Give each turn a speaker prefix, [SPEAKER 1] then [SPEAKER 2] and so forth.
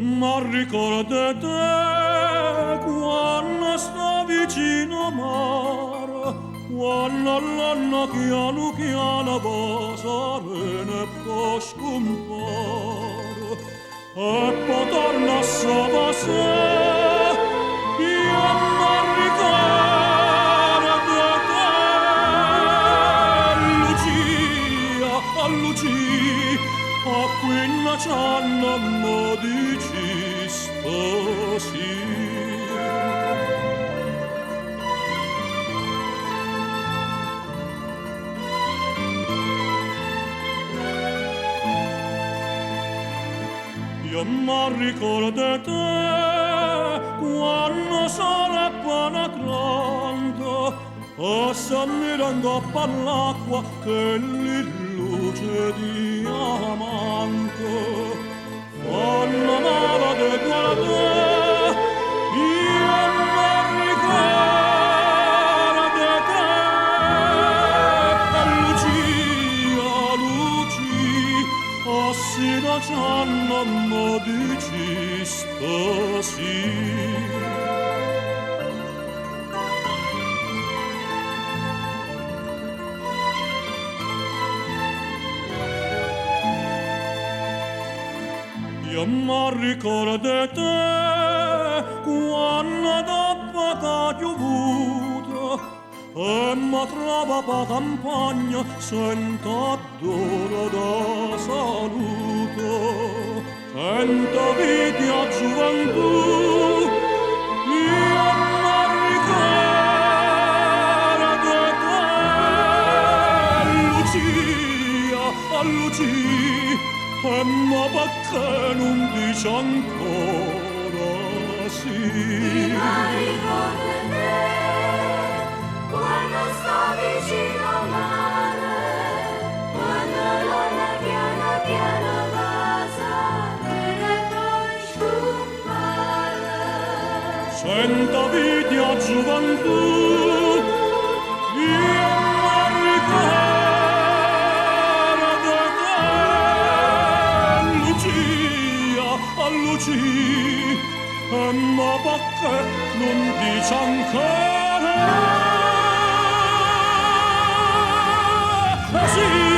[SPEAKER 1] Ma ricorda te quando sta vicino a mare, quando l'anno piano piano va serena e poi scompare, e poi torna a sua sé, io mi ricordo te, Lucia, a quella c'hanno mo dici stasì. Io mi ricordo te quando sarebbe una grande e se mirando all'acqua che li luce diamante fanno male di guardare io mi ricordo te Lucia, Lucia assina c'hanno mo dici stasì. Io mi ricordo te quando dopo che ha piovuto e mi trovava campagna senza d'ora da saluto, senza vita a gioventù. Io mi ricordo te, Lucia, Lucia, ma perché non dici ancora sì?
[SPEAKER 2] Ma ricordo te quando sta vicino al mare, quando l'onna piano piano va e poi scompare.
[SPEAKER 1] Senta vita gioventù, io mi ricordo te, Lucia, ma perché non dici ancora sì?